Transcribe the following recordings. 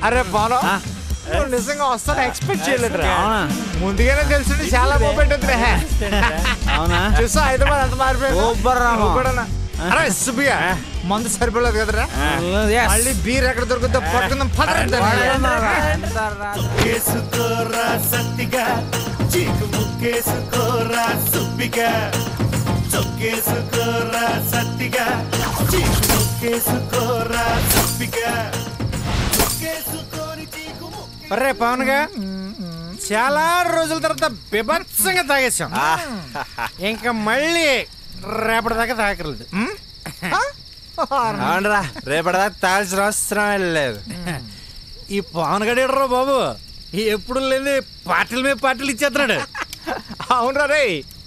అరే బాను నిజంగా వస్తాను ఎక్స్పెక్ట్ చేయలేదురా ముందుగానే తెలుసు చాలా మూమెంట్ ఉంది చూసా హైదరాబాద్ అంత మారిపోయింది అరే సుబ్బిగా మందు సరిపోలేదు కదరా మళ్ళీ బీర్ ఎక్కడ దొరుకుతుందో పట్టుకుందాం అరే పవన్ గా చాలా రోజుల తర్వాత బిభత్సంగా తాగేసాం ఇంకా మళ్ళీ రేపటిదాకా తాగలేదు అవునరా రేపటిదాకా తాగాల్సిన అవసరం లేదు. ఈ పవన్ గడిరా బాబు ఎప్పుడు లేని పార్టీల మీద పార్టీలు ఇచ్చేస్తున్నాడు. అవునరా రే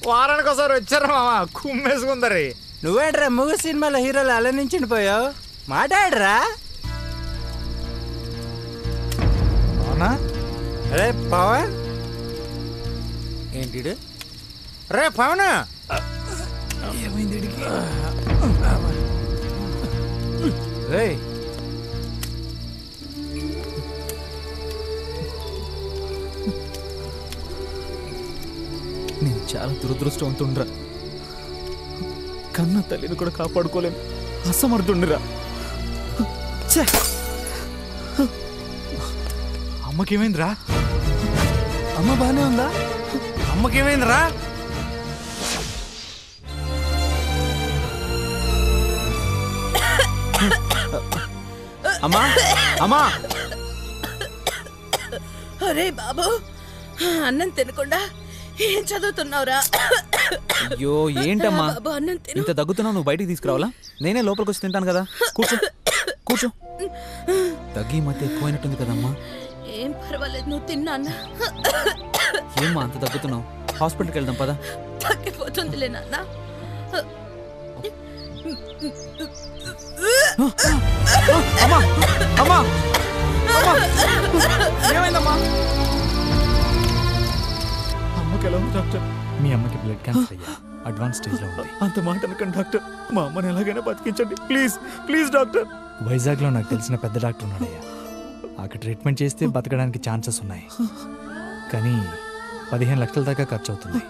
వారానికి ఒకసారి వచ్చారా మామ కుమ్మేసుకుందరి. నువ్వేంట్రా మూవీ సినిమాలో హీరోలు అలా నుంచి పోయావు మాట్లాడరా. అవునా రే పవన్ ఏంటి రే పవన్ ఏమైంది రే నేను చాలా దురదృష్టవంతుండ్రా. కన్న తల్లిని కూడా కాపాడుకోలేను అసమర్థుండిరా. అమ్మకేమైందిరా? అమ్మ బానే ఉందా? అమ్మకేమైందిరా? అమ్మా అమ్మా అరే బాబు అన్నం తినకుండా ఏం చదువుతున్నావురా? అయ్యో ఏంటమ్మా బాబు అన్నం తిను. ఇంత దగ్గుతున్నావు, నువ్వు బయటికి తీసుకురావాలా? నేనే లోపలికి వచ్చి తింటాను కదా. కూర్చో కూర్చో. దగ్గి ఈ మధ్య ఎక్కువైనట్టుంది కదమ్మా. ఏం పర్వాలేదు నువ్వు తిన్నా అన్న. ఏమ్మా అంత దగ్గుతున్నావు? హాస్పిటల్కి వెళ్దాం పదా. తగ్గిపోతుందిలే నాన్న. అమ్మా అమ్మా ఏమైందమ్మా? అమ్మకి ఎలా ఉంది డాక్టర్? మీ అమ్మకి బ్లడ్ క్యాన్సర్ అయ్యా, అడ్వాన్స్ స్టేజ్లో ఉంది. అంత మాట అనకండి డాక్టర్. మా అమ్మని ఎలాగైనా బతికించండి ప్లీజ్ ప్లీజ్ డాక్టర్. వైజాగ్లో నాకు తెలిసిన పెద్ద డాక్టర్ ఉన్నాడయ్యా. అక్కడ ట్రీట్మెంట్ చేస్తే బతకడానికి ఛాన్సెస్ ఉన్నాయి, కానీ 15 లక్షల దాకా ఖర్చు అవుతుంది.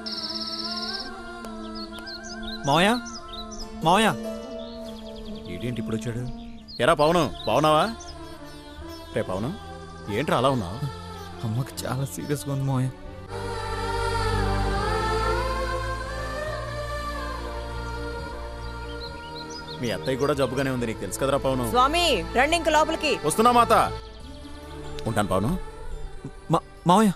మావయ్య మావయ్య ఏంటి ఇప్పుడు వచ్చాడు? ఎరా పవను బాగున్నావా? రే పవను ఏంట్రా అలా ఉన్నావు? అమ్మకి చాలా సీరియస్గా ఉంది మావయ్య. మీ అత్తయ్య కూడా జబ్బుగానే ఉంది, నీకు తెలుసు కదరా పవను. స్వామి రండి ఇంక లోపలికి. వస్తున్నా మాత. ఉంటాను పవను. మావయ్య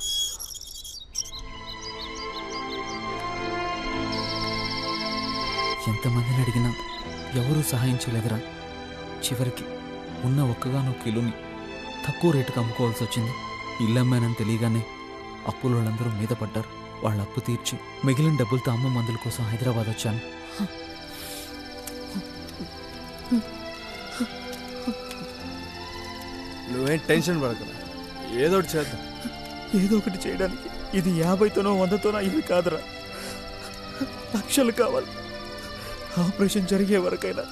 ఎంతమందిని అడిగినా ఎవరూ సహాయం చేయలేదురా. చివరికి ఉన్న ఒక్కగానొక్క ఇల్లుని తక్కువ రేటుకు అమ్ముకోవాల్సి వచ్చింది. ఇల్లు అమ్మానని తెలియగానే అప్పుల వాళ్ళందరూ మీద పడ్డారు. వాళ్ళ అప్పు తీర్చి మిగిలిన డబ్బులతో అమ్మ మందుల కోసం హైదరాబాద్ వచ్చాను. నువ్వేం టెన్షన్ పడకరా, ఏదో ఒకటి చేద్దాం. ఏదో ఒకటి చేయడానికి ఇది 50తోనో 100తోనో ఇవి కాదురా, లక్షలు కావాలి. ఆపరేషన్ జరిగే వరకైనా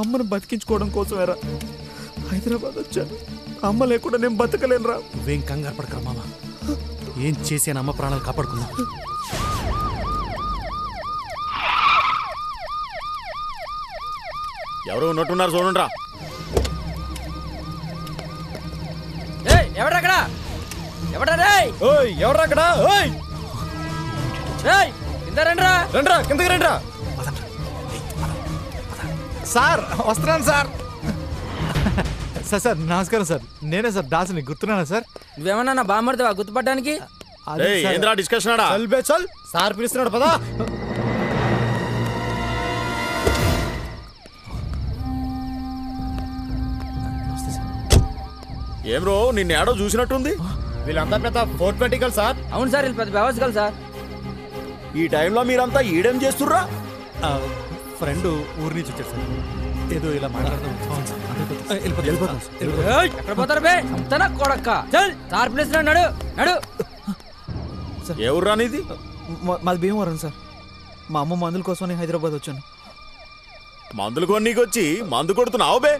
అమ్మను బతికించుకోవడం కోసమేరా హైదరాబాద్ వచ్చాను. అమ్మ లేకుండా నేను బతకలేనురా. నువ్వేం కంగారు పడకరా మామ, ఏం చేసాను అమ్మ ప్రాణాలు కాపాడుకుందాం. ఎవరు ఉన్నట్టున్నారు చూడండిరా. ఎవడక్కడ ఎవడరా? ఎవరక్కడ? రండ్రా రండ్రా కిందకి రండ్రా. సార్ వస్తున్నాను సార్. సార్ సార్ నమస్కారం సార్. నేనే సార్ దాసుని, గుర్తున్నానా సార్? నువ్వేమన్నా నా బామ్మర్దివా గుర్తుపట్టడానికి? ఏంద్రా డిస్కషన్ ఆడా? చల్ బే చల్, సార్ పిలుస్తున్నాడు పదా. ఏం రో నిన్న ఏడో చూసినట్టుంది. వీళ్ళంతా పెద్ద 420 సార్. అవును సార్, వీళ్ళు పెద్ద వ్యవస్థలు సార్. ఈ టైంలో మీరంతా ఈడేం చేస్తుర్రా? ఫ్రెండ్ ఊరి నుంచి వచ్చారు సార్. ఏదో ఇలా మాట్లాడదాం. ఎక్కడ పోతారు బే అంతనా కొడక్క? చల్ సార్ పిలుస్తున్నాడు, నడు నడు. ఏ ఊర్రా నీది? మాది భీమవరం సార్. మా అమ్మ మందుల కోసమని హైదరాబాద్ వచ్చాను. మందులు కొన్నీకి వచ్చి మందు కొడుతున్నావు బే.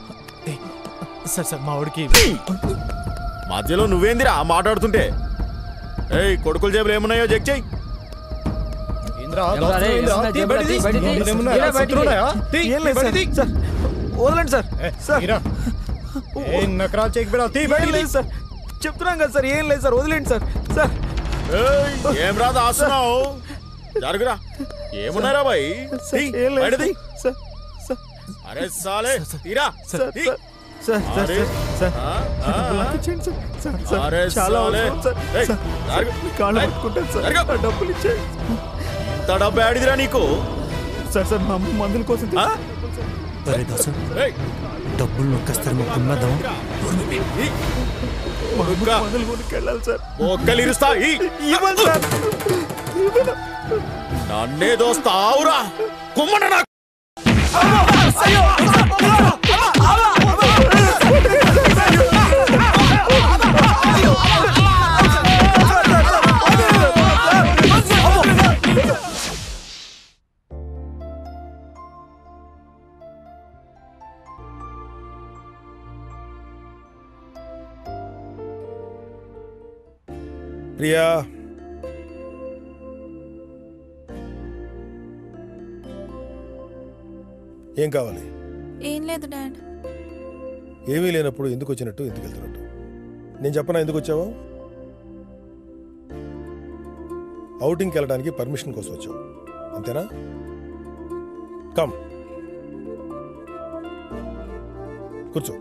సార్ సార్ మా వాడికి మధ్యలో నువ్వేందిరా మాట్లాడుతుంటే? ఏయ్ కొడుకుల జేబులు ఏమున్నాయో చెక్ చెయ్యి. వదలండి సార్. సార్ చెప్తున్నాం కదా సార్, ఏం లేదు సార్, వదిలేండి సార్. సార్ ఏం రా దాస్తున్నావు? జరుగురా. ఏమున్నారా బాయ్? అరే సాలే తీరా. డబ్బు ఆడిదిరా నీకు? సార్ సార్ మా అమ్మ మందుల కోసం డబ్బులు నొక్కేస్తారు. ఒక్కలిరుస్తా నన్నే దోస్తావురా కుమ్మన. ప్రియా, ఏం కావాలి? ఏం లేదు డాడ్. ఏమీ లేనప్పుడు ఎందుకు వచ్చినట్టు, ఎందుకు వెళ్తున్నట్టు? నేను చెప్పనా ఎందుకు వచ్చావో? ఔటింగ్కి వెళ్ళడానికి పర్మిషన్ కోసం వచ్చావు, అంతేనా? కమ్ కూర్చో.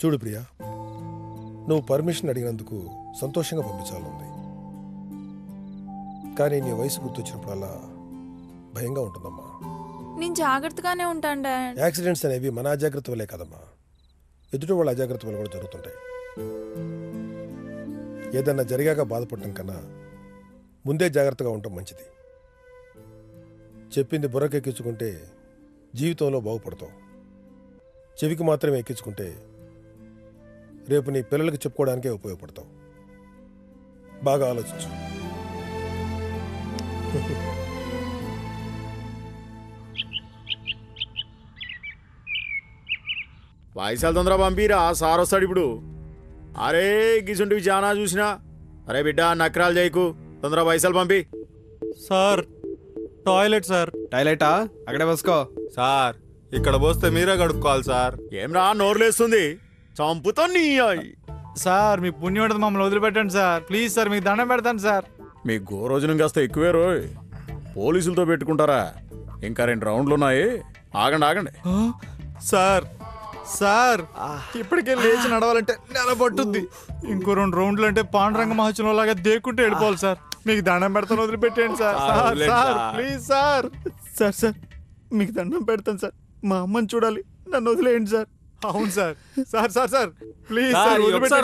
చూడు ప్రియా, నువ్వు పర్మిషన్ అడిగినందుకు సంతోషంగా పంపించాలనుంది. కానీ నీ వయసు గుర్తొచ్చినప్పుడల్లా భయంగా ఉంటుందమ్మా. నేను జాగ్రత్తగానే ఉంటాను డాడ్. యాక్సిడెంట్స్ అనేవి మన అజాగ్రత్త వల్లే కదమ్మా, ఎదుటి వాళ్ళ అజాగ్రత్త వల్ల కూడా జరుగుతుంటాయి. ఏదన్నా జరిగాక బాధపడటం కన్నా ముందే జాగ్రత్తగా ఉండటం మంచిది. చెప్పింది బుర్రకెక్కించుకుంటే జీవితంలో బాగుపడతావు. చెవికి మాత్రమే ఎక్కించుకుంటే రేపు నీ పిల్లలకి చెప్పుకోవడానికే ఉపయోగపడతావు. బాగా ఆలోచించు. వాయిసాలు తొందర పంపిరా, సార్ వస్తాడు ఇప్పుడు. అరే గిసుంటివి చాలా చూసినా. అరే బిడ్డ నక్రాలు చేయకు, తొందర పైసలు పంపి. Sir toilet sir. టాయిలెటా? అక్కడే పోసుకో సార్. ఇక్కడ పోస్తే మీరే కడుక్కోవాలి సార్. ఏం రా నోరులేస్తుంది, చంపుతా నీ. సార్ మీ పుణ్యం ఉంటుంది, మమ్మల్ని వదిలిపెట్టండి సార్ ప్లీజ్ సార్, మీకు దండం పెడతాను సార్. మీ గోరోజనం కాస్త ఎక్కువే రోయ్. పోలీసులతో పెట్టుకుంటారా? ఇంకా 2 రౌండ్లు ఉన్నాయి, ఆగండి ఆగండి. సార్ సార్ ఇప్పటికే లేచి నడవాలంటే నెల పట్టుద్ది. ఇంకో 2 రౌండ్లు అంటే పాండురంగ మహోత్సవం లాగా దేక్కుంటే వెళ్ళిపోవాలి సార్. మీకు దండం పెడతాను, వదిలిపెట్టండి sir. Sir please sir. Sir sir మీకు దండం పెడతాను సార్, మా అమ్మని చూడాలి, నన్ను వదిలేయండి సార్. అవును sir. Sir sir sir please sir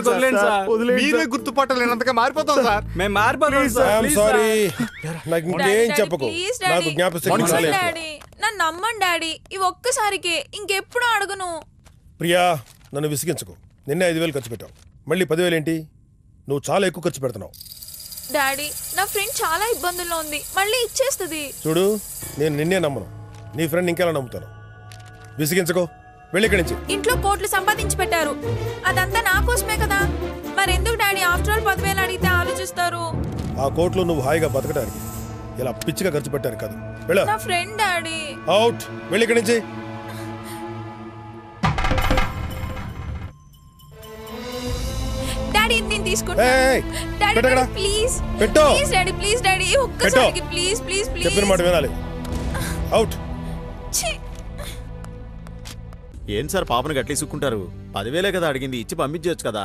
వదిలేండి సార్. మీరే గుర్తుపట్టలేనంతగా మారిపోతాం సార్. మేము మారిపోతాం సార్. సారీ, నాకు ఇంకేం చెప్పకు. నాకు జ్ఞాపకం డాడీ నన్ను నమ్మండి డాడీ, ఇవి ఒక్కసారికే, ఇంకెప్పుడు అడగను. ప్రియా నన్ను విసిగించకు. నిన్నే 5,000 ఖర్చు పెట్టావు, మళ్ళీ 10,000 ఏంటి? నువ్వు చాలా ఎక్కువ ఖర్చు పెడుతున్నావు. డాడీ నా ఫ్రెండ్ చాలా ఇబ్బందుల్లో ఉంది, మళ్ళీ ఇచ్చేస్తుంది. చూడు, నేను నిన్నే నమ్మను, నీ ఫ్రెండ్ ఇంకెలా నమ్ముతాను. విసిగించకో, వెళ్ళి ఇక్కడి నుంచి. ఇంట్లో కోట్లు సంపాదించి పెట్టారు, అదంతా నా కోసమే కదా. మరెందుకు డాడీ ఆఫ్టర్ ఆల్ 10,000 అడిగితే ఆలోచిస్తారు? ఆ కోట్లు నువ్వు హాయిగా బతకడానికి, ఇలా పిచ్చిగా ఖర్చు పెట్టారు కాదు. వెళ్ళ. నా ఫ్రెండ్ డాడీ. అవుట్, వెళ్ళి ఇక్కడి నుంచి. డాడీ నేను తీసుకుంటాను. Daddy please please daddy, please daddy ఒక్కసారికి ప్లీజ్ ప్లీజ్ ప్లీజ్. చెప్పిన మాట వినాలి. అవుట్. ఏం సార్ పాపను గట్లీ సుక్కుంటారు? 10,000 కదా అడిగింది, ఇచ్చి పంపించవచ్చు కదా.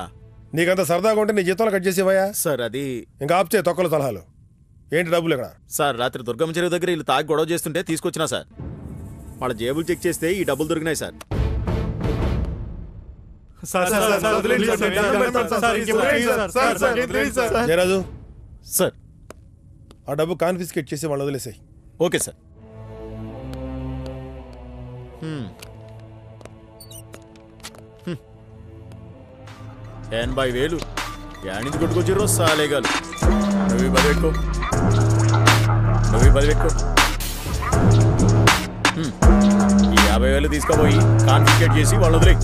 నీకంత సరదాగా ఉంటే నీ జీతంలో కట్ చేసేవయ్యా. సార్ అది ఇంకా ఆప్ చేయి తొక్కల సలహాలు. ఏంటి డబ్బులు ఇక్కడ? సార్ రాత్రి దుర్గమ్మ చెరువు దగ్గర వీళ్ళు తాగి గొడవ చేస్తుంటే తీసుకొచ్చినా సార్. వాళ్ళ జేబులు చెక్ చేస్తే ఈ డబ్బులు దొరికినాయి సార్. జయరాజు సార్ ఆ డబ్బు కాన్ఫిస్కేట్ చేసి వాళ్ళు వదిలేసాయి. Okay sir. 80,000 యాడించి కొట్టుకొచ్చిర్రో సాలేగాలు. నువ్వు 10 పెట్టుకో, నువ్వు 10 పెట్టుకో. ఈ 50,000 తీసుకుపోయి కాన్ఫిస్కేట్ చేసి వాళ్ళు వదిలే.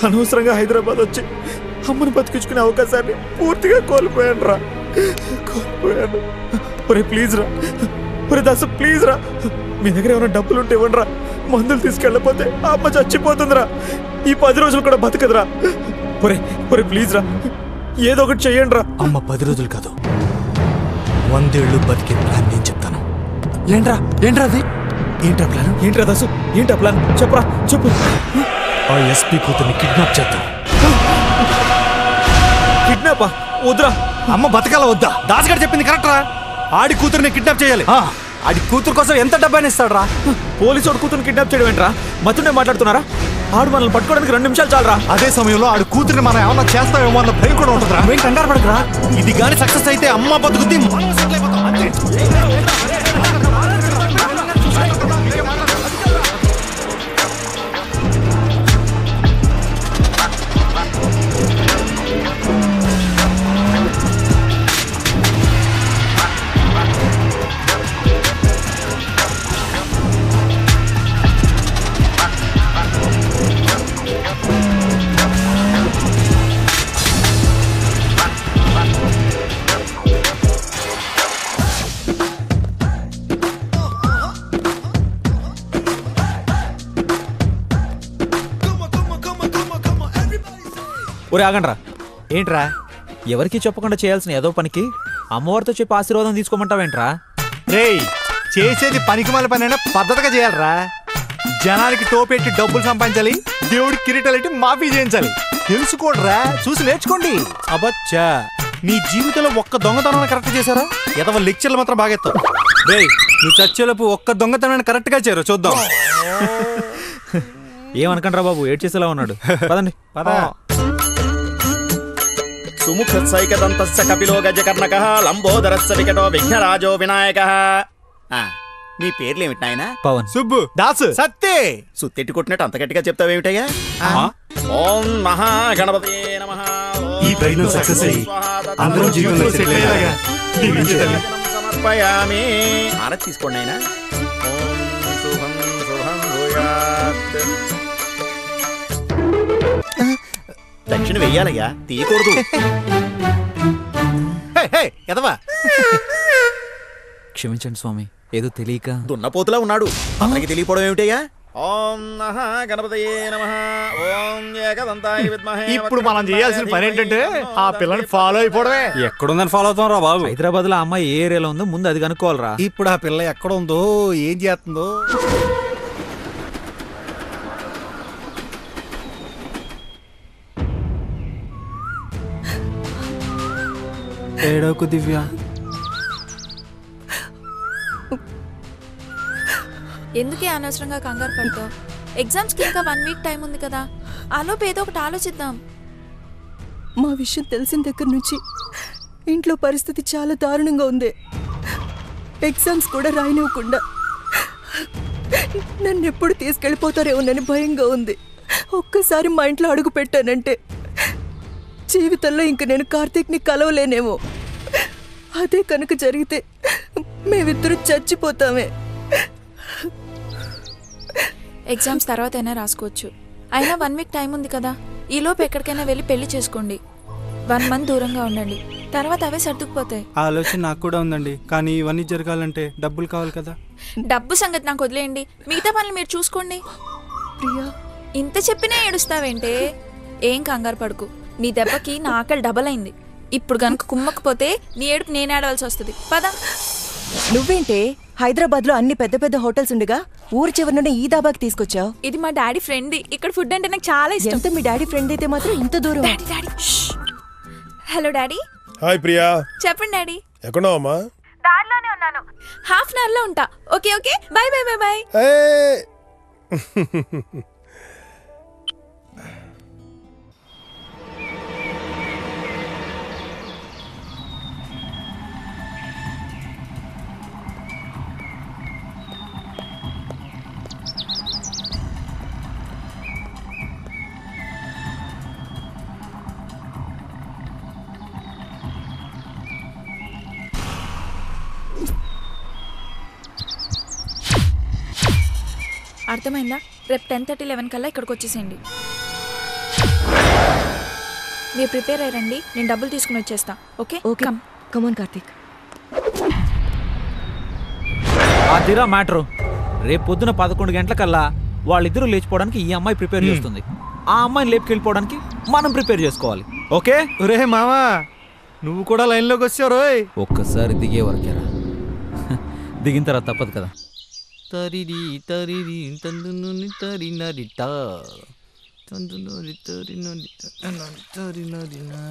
అనవసరంగా హైదరాబాద్ వచ్చి అమ్మను బతికించుకునే అవకాశాన్ని పూర్తిగా కోల్పోయాను రా. ఒరే ప్లీజ్ రా, ఒరే దాసు ప్లీజ్ రా, మీ దగ్గర ఏమైనా డబ్బులు ఉంటే ఇవ్వండి రా. మందులు తీసుకెళ్ళకపోతే అమ్మ చచ్చిపోతుందిరా. ఈ 10 రోజులు కూడా బతకదురా. ఒరే ఒరే ప్లీజ్ రా, ఏదో ఒకటి చెయ్యండి రా. అమ్మ 10 రోజులు కాదు, 100 ఏళ్ళు బతికే ప్లాన్ నేను చెప్తాను. ఏంట్రా ఏంట్రా అది? ఏంట్రా ప్లాన్? ఏంట్రా దాసు, ఏంట్రా ప్లాన్? చెప్పరా చెప్పు. ఆ ఎస్పీ కూతుర్ని కిడ్నాప్ చేద్దాం. కిడ్నాపా? వద్దురా. అమ్మ బతకాల వద్దా? దాసుగారు చెప్పింది కరెక్ట్ రా. ఆడి కూతుర్ని కిడ్నాప్ చేయాలి. ఆడి కూతురు కోసం ఎంత డబ్బైనా ఇస్తాడు రా. పోలీసు వాడు కూతురుని కిడ్నాప్ చేయడం ఏంట్రా? మతుండే మాట్లాడుతున్నారా? ఆడు మనల్ని పట్టుకోవడానికి 2 నిమిషాలు చాలరా. అదే సమయంలో ఆడు కూతుర్ని మనం ఏమన్నా చేస్తామేమో అన్న భయం కూడా ఉంటుందిరా. మేము కంగారు పడకురా. ఇది గాని సక్సెస్ అయితే అమ్మ బతుకుద్ది, మనం సెటిల్ అయిపోతాం. అంతే. ఒరే ఆగండ్రా. ఏంట్రా? ఎవరికి చెప్పకుండా చేయాల్సిన ఏదో పనికి అమ్మవారితో చెప్పి ఆశీర్వాదం తీసుకోమంటావేంట్రా? రేయ్, చేసేది పనికిమాల పని అయినా పద్ధతిగా చేయాలరా. జనానికి టోపెట్టి డబ్బులు సంపాదించాలి, దేవుడికి కిరీటాలెట్టి మాఫీ చేయించాలి. తెలుసుకోండిరా, చూసి నేర్చుకోండి. అబచ్చా, నీ జీవితంలో ఒక్క దొంగతనం కరెక్ట్ చేశారా? ఎదవ లెక్చర్లు మాత్రం బాగా ఎత్తావు. రేయ్ నువ్వు చచ్చేలోపు ఒక్క దొంగతనాన్ని కరెక్ట్ గా చేరు చూద్దాం. ఏమనకండ్రా బాబు, ఏడ్ చేసేలా ఉన్నాడు. పదండి. సుముఖైకదంతస్య కపిలో గజకర్ణకః లంబోదరస్య వికటో విఘ్నరాజో వినాయకః. మీ పేర్లు ఏమిటి నాయనా? పవన్, సుబ్బు, దాసు, సత్తే. సుత్తెట్టి కొట్టినట్టు అంత గట్టిగా చెప్తావేమిటయ్యా? ఓం మహాగణపతయే నమః. ఈ ప్రయత్నం సక్సెస్ అయ్యి అందరూ జీవితంలో సెటిల్ అయ్యేలాగా దీవించండి. సమర్పయామి. ఆరతి తీసుకోండి నాయనా. ఓం శుభం శుభం భూయాత్. దక్షిణ వెయ్యాలయ్యా, తీయకూడదు. ఎదవా, క్షమించండి స్వామి, ఏదో తెలియక. దున్నపోతులా ఉన్నాడు, అతనికి తెలియపోవడం ఏమిటయ్యా? ఓం గణపతయే నమః. ఓం ఏకదంతాయ విద్మహే. ఇప్పుడు మనం చేయాల్సిన పని ఏంటంటే ఆ పిల్లని ఫాలో అయిపోవడమే. ఎక్కడుందని ఫాలో అవుతాం రా బాబు. హైదరాబాద్ లో అమ్మాయి ఏ ఏరియాలో ఉందో ముందు అది కనుక్కోవాలరా. ఇప్పుడు ఆ పిల్ల ఎక్కడ ఉందో, ఏం చేస్తుందో. ఏడోకు దివ్య. ఎందుకే అనవసరంగా కంగారు పడతావు? ఎగ్జామ్స్కి ఇంకా 1 వీక్ టైం ఉంది కదా, ఆలోపు ఏదో ఒకటి ఆలోచిద్దాం. మా విషయం తెలిసిన దగ్గర నుంచి ఇంట్లో పరిస్థితి చాలా దారుణంగా ఉంది. ఎగ్జామ్స్ కూడా రాయనివ్వకుండా నన్ను ఎప్పుడు తీసుకెళ్ళిపోతారేమోనని భయంగా ఉంది. ఒక్కసారి మా ఇంట్లో అడుగు పెట్టానంటే జీవితంలో ఇంక నేను కార్తీక్ని కలవలేనేమో. అదే కనుక జరిగితే మేమిద్దరు చచ్చిపోతామే. ఎగ్జామ్స్ తర్వాత అయినా రాసుకోవచ్చు. అయినా 1 వీక్ టైం ఉంది కదా, ఈలోపు ఎక్కడికైనా వెళ్ళి పెళ్లి చేసుకోండి. 1 మంత్ దూరంగా ఉండండి. తర్వాత అవే సర్దుకుపోతాయి. ఆ ఆలోచన నాకు కూడా ఉందండి, కానీ ఇవన్నీ జరగాలంటే డబ్బులు కావాలి కదా. డబ్బు సంగతి నాకు వదిలేయండి, మిగతా పనులు మీరు చూసుకోండి. ప్రియా, ఇంత చెప్పినా ఏడుస్తావేంటే? ఏం కంగారు పడుకు, నీ దెబ్బకి నా ఆకలి డబల్ అయింది. ఇప్పుడు గనుక కుమ్మకపోతే నీ ఏడుపు నేను ఏడవలసి వస్తుంది. పద. నువ్వేంటే హైదరాబాద్ లో అన్ని పెద్ద పెద్ద హోటల్స్ ఉండగా ఊరి చివరి నుండి ఈ దాబాకి తీసుకొచ్చావు? ఇది మా డాడీ ఫ్రెండ్. ఇక్కడ ఫుడ్ అంటే నాకు చాలా ఇష్టం. ఎంత మీ డాడీ ఫ్రెండ్ అయితే మాత్రం ఇంత దూరం? Hello daddy. హాయ్ ప్రియా. చెప్పండి డాడీ. ఎక్కడున్నావమ్మా? దారిలోనే ఉన్నాను. హాఫ్ అన్ అవర్ లో ఉంటా. Okay okay, by by by by. అర్థమైందా? రేపు 10:30, 11 కల్లా ఇక్కడికి వచ్చేసేయండి. మీరు ప్రిపేర్ అయ్యారండి, నేను డబ్బులు తీసుకుని వచ్చేస్తా. ఓకే ఓకే, కమాన్ కార్తీక్. అదిరా మ్యాటరు. రేపు పొద్దున 11 గంటలకల్లా వాళ్ళిద్దరూ లేచిపోవడానికి ఈ అమ్మాయి ప్రిపేర్ చేస్తుంది. ఆ అమ్మాయిని లేపుకెళ్ళిపోవడానికి మనం ప్రిపేర్ చేసుకోవాలి. ఓకే? రే మామా, నువ్వు కూడా లైన్లోకి వచ్చావు రోయ్. ఒక్కసారి దిగే వరకేరా, దిగిన తర్వాత తప్పదు కదా. తరిరి తరిరి తందుని తరినరిట తందుని తరినరిట తరినరినా.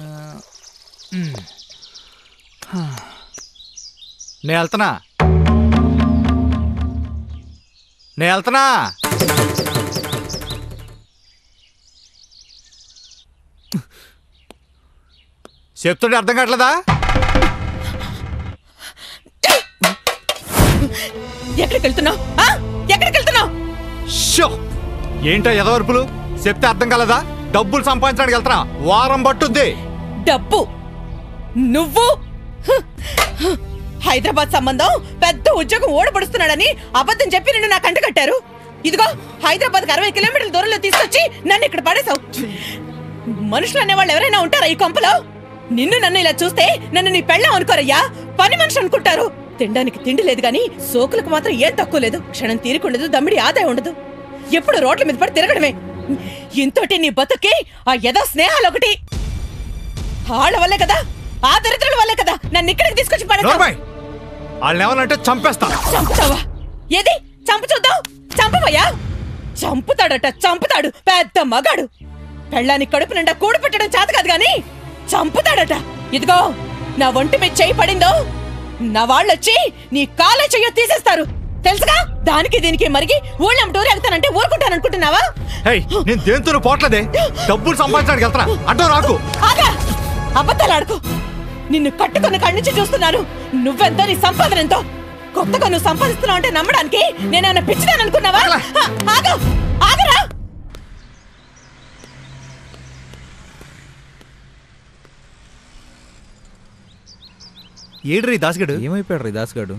నేను వెళ్తున్నా. చెప్తుంటే అర్థం కావట్లేదా? ఎక్కడికి వెళ్తున్నావు? ఎక్కడికి వెళ్తున్నావు? ఏంటో ఎదవరుపులు చెప్తే అర్థం కాలేదా? డబ్బులు సంపాదించడానికి వెళ్తున్నా, వారం పట్టుద్ది. డబ్బు? నువ్వు హైదరాబాద్ సంబంధం పెద్ద ఉద్యోగం ఓడబడుస్తున్నాడని అబద్ధం చెప్పి నిన్ను నా కంట కట్టారు. ఇదిగో హైదరాబాద్ 60 కిలోమీటర్ల దూరంలో తీసుకొచ్చి నన్ను ఇక్కడ పడేశావు. మనుషులు అనేవాళ్ళు ఎవరైనా ఉంటారా ఈ కొంపలో? నన్ను ఇలా చూస్తే నన్ను నీ పెళ్ళాం అనుకోరయ్యా, పని మనిషి అనుకుంటారు. తినడానికి తిండి లేదు గాని సోకులకు మాత్రం ఏం తక్కువ లేదు. క్షణం తీరికుండదు, దమ్మిడి ఆదాయం ఉండదు. ఎప్పుడు రోడ్ల మీద పడి తిరగడమే. ఇంతోటి నీ బతుక్కి ఆ ఏదో స్నేహాలు ఒకటి. వాళ్ళ వల్లే కదా, ఆ దరిద్రుల వల్లే కదా నన్ను ఇక్కడికి తీసుకొచ్చి పడేస్తావా? వాళ్ళని ఏమనంటే చంపేస్తా. చంపుతావా? ఏది చంపు చూద్దాం. చంపవయ్యా. చంపుతాడట, చంపుతాడు. పెద్ద మగాడు. పెళ్ళాన్ని కడుపు నిండా కూడు పెట్టడం చేత కాదు గాని చంపుతాడట. ఇదిగో నా ఒంటి మీద చేయి పడిందో నా వాళ్ళొచ్చి నీ కాలే చెయ్యో తీసేస్తారు. తెలుసుగా? దానికి దీనికి మరిగి ఊళ్ళం టూర్ వెళ్తానంటే ఊరుకుంటాననుకుంటున్నావా? నేను దేంతో పోట్లేదే, డబ్బులు సంపాదించడానికి వెళ్తున్నా. అడ్డం రాకు. అబద్ధాలు ఆడుకో. నిన్ను కట్టుకున్న కాడి నుంచి చూస్తున్నాను. నువ్వెంతో, నీ సంపాదన ఎంతో. కొత్తగా నువ్వు సంపాదిస్తున్నావు అంటే నమ్మడానికి నేనేమైనా పిచ్చిదాననుకున్నావా? ఆగు, ఆగరా. ఏడ్రీ దాసుగడు? ఏమైపోయాడు రీ దాసుగాడు?